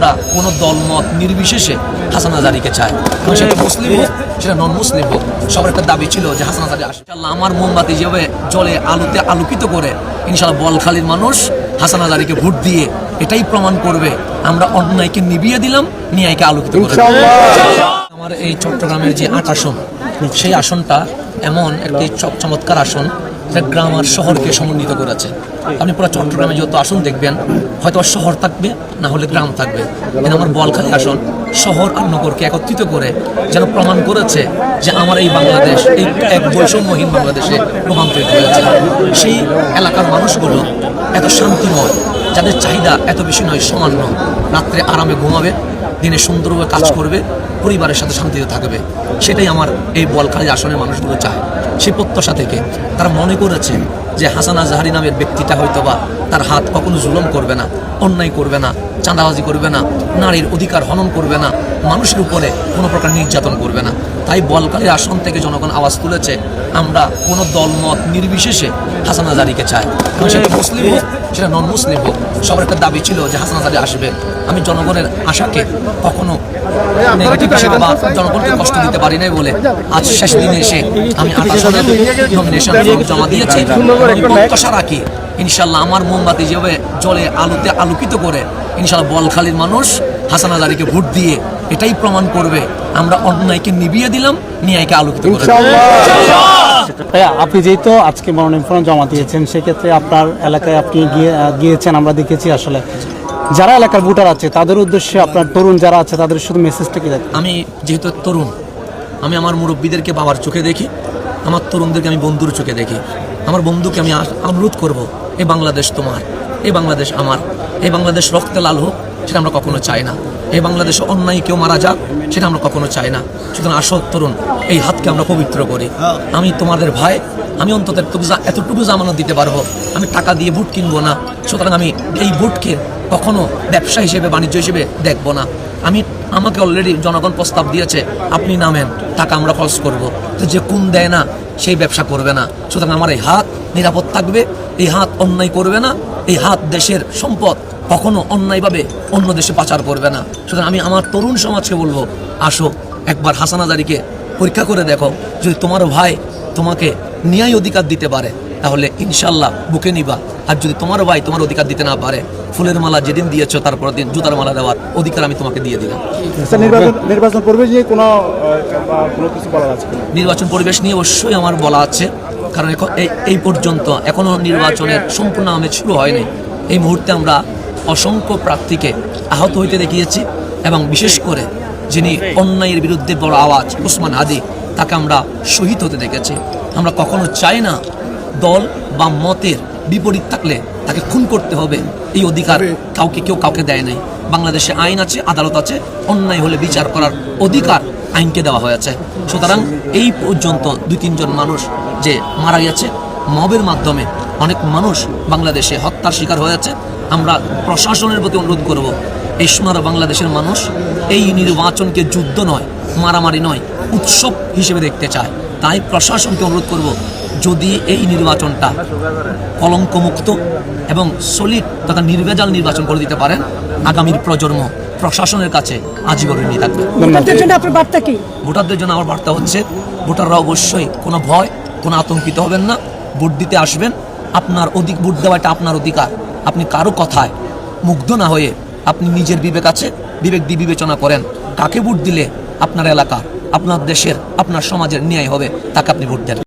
আমরা কোনো দলমত নির্বিশেষে হাসান হাজারীকে চাই, এবং সেটা মুসলিম হোক সেটা নন মুসলিম হোক, সবার একটা দাবি ছিল যে হাসান হাজারী আসে। ইনশাআল্লাহ আমার মোমবাতি যেভাবে জলে আলোতে আলোকিত করে ইনশাআল্লাহ বলখালীর মানুষ হাসান হাজারীকে ভোট দিয়ে এটাই প্রমাণ করবে আমরা অন্যায়কে নিভিয়ে দিলাম, ন্যায়কে আলোকিত করে। আমার এই চট্টগ্রামের যে ৮ আসন, সেই আসনটা এমন একটি চমৎকার আসন, গ্রাম আর শহরকে সমন্বিত করেছে। আপনি পুরো চট্টগ্রামে যত আসন দেখবেন, হয়তো শহর থাকবে, না হলে গ্রাম থাকবে, কিন্তু আমার বলখালী আসন শহর আর নগরকে একত্রিত করে যেন প্রমাণ করেছে যে আমার এই বাংলাদেশ এই এক বৈষম্যহীন বাংলাদেশে রূপান্তরিত হয়েছে। সেই এলাকার মানুষগুলো এত শান্তিময়, যাদের চাহিদা এত বেশি নয়, সামান্য, রাত্রে আরামে ঘুমাবে, দিনে সুন্দরভাবে কাজ করবে, পরিবারের সাথে শান্তিতে থাকবে, সেটাই আমার এই বলখালী আসনের মানুষগুলো চায়। সেই প্রত্যাশা থেকে তারা মনে করেছে যে হাসান আজহারী নামের ব্যক্তিটা হয়তোবা তার হাত কখনো জুলুম করবে না, অন্যায় করবে না, চাঁদাবাজি করবে না, নারীর অধিকার হনন করবে না, মানুষের উপরে কোনো প্রকার নির্যাতন করবে না। তাই বলখালীর আসন থেকে জনগণ আওয়াজ তুলেছে আমরা কোনো দলমত নির্বিশেষে হাসান হাজারীকে চাই, এবং সেটা মুসলিম হোক সেটা নন মুসলিম হোক, সবার একটা দাবি ছিল যে হাসান হাজারী আসবে। আমি জনগণের আশাকে কখনো নেগেটিভ হিসেবে বা জনগণকে কষ্ট দিতে পারি নাই বলে আজ শেষ দিনে এসে আমি ৮ আসনের নমিনেশন জমা দিয়েছি। প্রত্যাশা রাখি ইনশাল্লাহ আমার মোমবাতি যেভাবে জলে আলোতে আলোকিত করে ইনশাল্লাহ বলখালীর মানুষ হাসান হাজারীকে ভোট দিয়ে এটাই প্রমাণ করবে আমরা অন্যায়কে নিভিয়ে দিলাম, ন্যায়কে আলোকিত করে। আপনি যেহেতু আজকে মনোনয়ন জমা দিয়েছেন, সেক্ষেত্রে আপনার এলাকায় আপনি গিয়েছেন, আমরা দেখেছি। আসলে যারা এলাকার ভোটার আছে তাদের উদ্দেশ্যে, আপনার তরুণ যারা আছে তাদের শুধু মেসেজটা কি দেয়? আমি যেহেতু তরুণ, আমি আমার মুরব্বীদেরকে বাবার চোখে দেখি, আমার তরুণদেরকে আমি বন্ধুর চোখে দেখি। আমার বন্ধুকে আমি অনুরোধ করব, এই বাংলাদেশ তোমার, এই বাংলাদেশ আমার, এই বাংলাদেশ রক্তে লাল হোক সেটা আমরা কখনো চাই না, এই বাংলাদেশে অন্যায় কেউ মারা যাক সেটা আমরা কখনো চাই না। সুতরাং আসো তরুণ, এই হাতকে আমরা পবিত্র করি। আমি তোমাদের ভাই, আমি অন্তত এতটুকু জামানত দিতে পারবো, আমি টাকা দিয়ে ভোট কিনবো না। সুতরাং আমি এই ভোটকে কখনো ব্যবসা হিসেবে, বাণিজ্য হিসেবে দেখবো না। আমাকে অলরেডি জনগণ প্রস্তাব দিয়েছে, আপনি নামেন, টাকা আমরা খরচ করবো, তো যে কোন দেয় না সেই ব্যবসা করবে না। সুতরাং আমার এই হাত নিরাপদ থাকবে, এই হাত অন্যায় করবে না, এই হাত দেশের সম্পদ কখনো অন্যায়ভাবে অন্য দেশে পাচার করবে না। সুতরাং আমি আমার তরুণ সমাজকে বলবো, আসো একবার হাসান হাজারীকে পরীক্ষা করে দেখো, যদি তোমার ভাই তোমাকে ন্যায় অধিকার দিতে পারে তাহলে ইনশাল্লাহ বুকে নিবা, আর যদি তোমার ভাই তোমার অধিকার দিতে না পারে, ফুলের মালা যেদিন দিয়েছো তারপর দিন জুতার মালা দেওয়ার অধিকার আমি তোমাকে দিয়ে দিলাম। নির্বাচন পরিবেশ নিয়ে কোনো কিছু বলা আছে? নির্বাচন পরিবেশ নিয়ে অবশ্যই আমার বলা আছে, কারণ এই পর্যন্ত এখনো নির্বাচনের সম্পূর্ণ আমেজ শুরু হয়নি। এই মুহূর্তে আমরা অসংখ্য প্রার্থীকে আহত হইতে দেখিয়েছি, এবং বিশেষ করে যিনি অন্যায়ের বিরুদ্ধে বড় আওয়াজ ওসমান হাদি, তাকে আমরা শহীদ হতে দেখেছি। আমরা কখনো চাই না দল বা মতের বিপরীত থাকলে তাকে খুন করতে হবে, এই অধিকার কেউ কাউকে দেয় নাই। বাংলাদেশে আইন আছে, আদালত আছে, অন্যায় হলে বিচার করার অধিকার আইনকে দেওয়া হয়েছে। সুতরাং এই পর্যন্ত 2-3 জন মানুষ যে মারা গেছে মবের মাধ্যমে, অনেক মানুষ বাংলাদেশে হত্যার শিকার হয়েছে। আমরা প্রশাসনের প্রতি অনুরোধ করব, এই সোনার বাংলাদেশের মানুষ এই নির্বাচনকে যুদ্ধ নয়, মারামারি নয়, উৎসব হিসেবে দেখতে চায়। তাই প্রশাসনকে অনুরোধ করব, যদি এই নির্বাচনটা কলঙ্কমুক্ত এবং সলিড তথা নির্ভেজাল নির্বাচন করে দিতে পারেন, আগামীর প্রজন্ম প্রশাসনের কাছে আজীবন ঋণী থাকবে। ভোটারদের জন্য আমার বার্তা হচ্ছে, ভোটাররা অবশ্যই কোনো ভয়, কোনো আতঙ্কিত হবেন না, ভোট দিতে আসবেন। আপনার ভোট দেওয়াটা আপনার অধিকার। আপনি কারো কথায় মুগ্ধ না হয়ে আপনি নিজের বিবেক আছে, বিবেক দিয়ে বিবেচনা করেন কাকে ভোট দিলে আপনার এলাকা, আপনার দেশের, আপনার সমাজের ন্যায় হবে, তাকে আপনি ভোট দেন।